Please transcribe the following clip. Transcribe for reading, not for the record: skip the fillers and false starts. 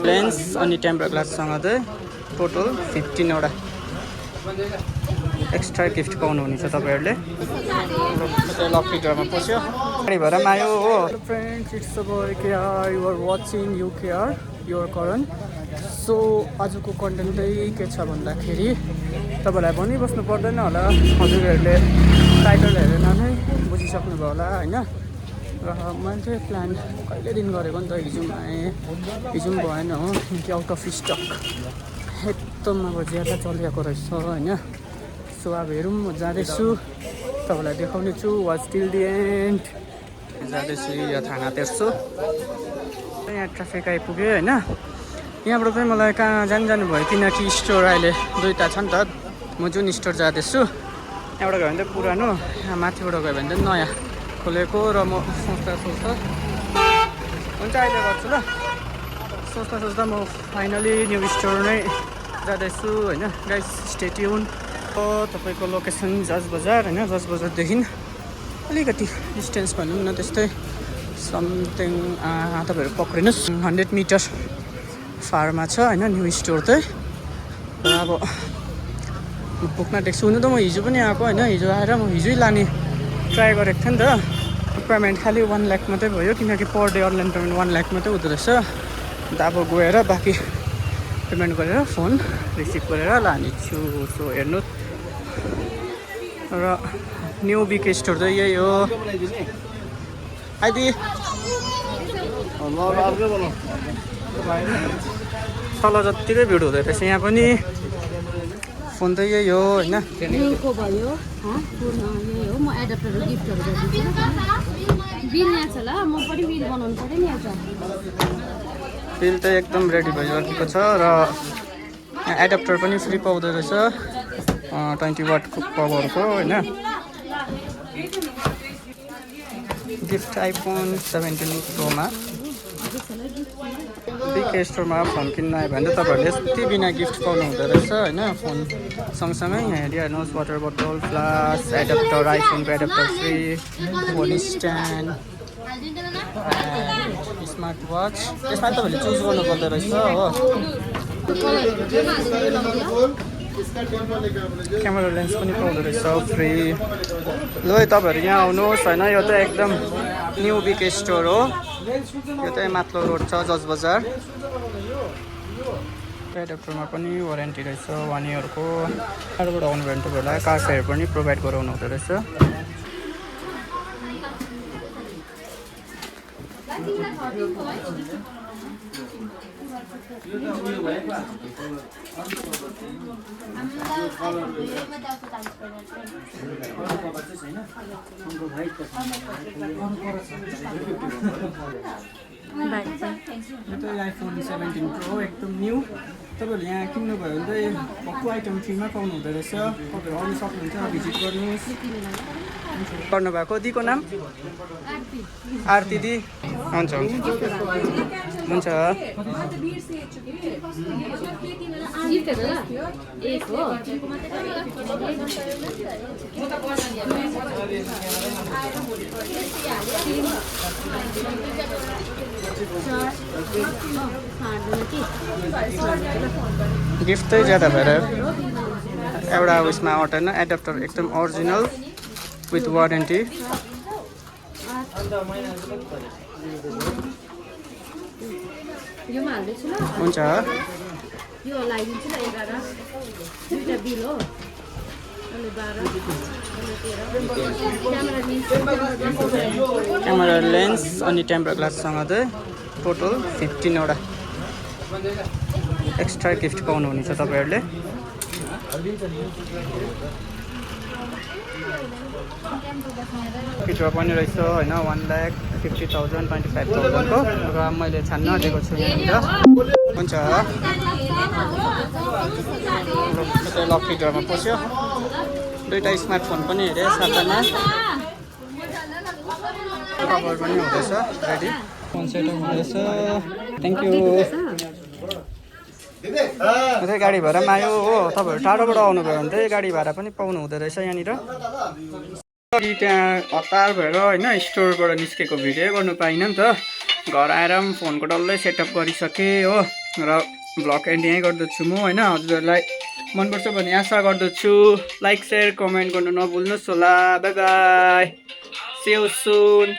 Lens अनि temper ग्लाससँग चाहिँ total 15 वटा एक्स्ट्रा गिफ्ट पाउनुहुनेछ तपाईहरुले। लकी ड्रमा पस्यो गाडी भाडामा आयो हो। Friends it's the boy KR, you are watching UKR your Karan. So आजको कन्टेन्ट चाहिँ के छ भन्दाखेरि तपाईलाई भनिबस्नु पर्दैन होला, हजुरहरूले टाइटल हेरेर नै बुझिसक्नुभयो होला हैन। र मैले चाहिँ प्लान कहिलेदेखि गरेको नि त, हिजो आएँ, हिजो पनि भएन हो कि आउट अफ स्टक एकदम अब ज्यादा चलिएको रहेछ हैन। सो अब हेरौँ, म जाँदैछु, तपाईँलाई देखाउने छु। Watch till the end. जाँदैछु यहाँ थाना तेर्सो, यहाँ ट्राफिक आइपुग्यो होइन। यहाँबाट चाहिँ मलाई कहाँ जानु भयो किनकि स्टोर अहिले दुईवटा छ नि त। म जुन स्टोर जाँदैछु यहाँबाट गयो भने चाहिँ पुरानो, यहाँ माथिबाट गयो भने चाहिँ नयाँ खोलेको। र म सोच्दा हुन्छ अहिले गर्छु ल। सोच्दा म फाइनली न्यू स्टोर नै जाँदैछु होइन। Guys stay tune. तपाईँको लोकेसन जज बजार होइन। जज बजारदेखि अलिकति डिस्टेन्स भनौँ न, त्यस्तै समथिङ तपाईँहरू पक्रिनुहोस् 100 मिटर फारमा छ होइन न्यू स्टोर चाहिँ। र अब पुग्न देख्छु। हुनु त म हिजो पनि आएको होइन, हिजो आएर म हिजै लाने ट्राई गरेको थिएँ नि त। पेमेन्ट खालि 1 लाख मात्रै भयो किनकि per day online payment 1 lakh मात्रै हुँदो रहेछ। अन्त अब गएर बाँकी पेमेन्ट गरेर फोन रिसिभ गरेर लाने छु। सो हेर्नु। र न्यू बिके स्टोर चाहिँ यही हो। आइदि तल जत्तिकै भिड हुँदो रहेछ यहाँ पनि। फोन त यही हो होइन। न्यूको भयो यही हो। म एडाप्टरहरू गिफ्टहरू गरिदिन्छु। बिल यहाँ छ ल, म पनि बिल बनाउनु पऱ्यो नि एउटा। बिल त एकदम रेडी भइसकेको छ र एडाप्टर पनि फ्री पाउँदो रहेछ 20 वाटको पावरको होइन। Gift iPhone 17 प्रोमा। बिके स्टोरमा फोन किन्न आयो भने तपाईँहरूले यति बिना गिफ्ट पाउनु हुँदो रहेछ होइन। फोन सँगसँगै यहाँ हेरिहाल्नुहोस्, वाटर बोतल, फ्लास, एडाप्टर, आइफोनको adapter free, phone stand, smart watch. यसमा तपाईँहरूले चुज गर्नु पर्दो रहेछ हो। क्यामेरा लेन्स पनि पाउँदो रहेछ फ्री। ल तपाईँहरू यहाँ आउनुहोस् होइन। यो त एकदम न्यू बिके स्टोर हो। यो चाहिँ माथिल्लो रोड छ जज बजार। एडाप्टरमा पनि वारेन्टी रहेछ 1 इयरको। कारबाट आउनु भयो भने तपाईँहरूलाई कार फेयर पनि प्रोभाइड गराउनु हुँदो रहेछ। यो त आइफोन 17 प्रो एकदम न्यू। तपाईँहरूले यहाँ किन्नुभयो भने चाहिँ भक्कु आइटम फ्रीमा पाउनु हुँदो रहेछ। तपाईँहरू आउनु सक्नुहुन्छ, भिजिट गर्नुहोस्। गर्नुभएको दिको नाम आरती दी। हुन्छ हुन्छ। गिफ्ट चाहिँ ज्यादा भएर एउटा उयसमा आउँदैन। एडाप्टर एकदम ओरिजिनल विथ वारेन्टी। हुन्छ क्यामेरा लेन्स अनि टेम्पर ग्लाससँग चाहिँ टोटल 15 वटा एक्स्ट्रा गिफ्ट पाउनुहुनेछ तपाईहरुले। भिडियो पनि रहेछ होइन 1,50,000 25,000 को र मैले छान्न दिएको छु यहाँनिर। हुन्छ लकी ड्रमा पस्यो। दुईटा स्मार्टफोन पनि हेरेँ साथमा। कभर पनि हुँदैछ रेडी। फोन सेट हुँदैछ। Thank you. चाहिँ गाडी भाडामा आयो हो। तपाईँहरू टाढोबाट आउनुभयो भने चाहिँ गाडी भाडा पनि पाउनु हुँदो रहेछ यहाँनिर। त्यहाँ हतार भएर होइन स्टोरबाट निस्केको भिडियो गर्नु पाइनँ नि त। घर आएर पनि फोनको डल्लै सेटअप गरिसकेँ हो, र भ्लग एन्ड यहीँ गर्दछु म होइन। हजुरहरूलाई मनपर्छ भन्ने आशा गर्दछु। लाइक, सेयर, कमेन्ट गर्नु नभुल्नुहोस् होला। Bye bye, see you soon.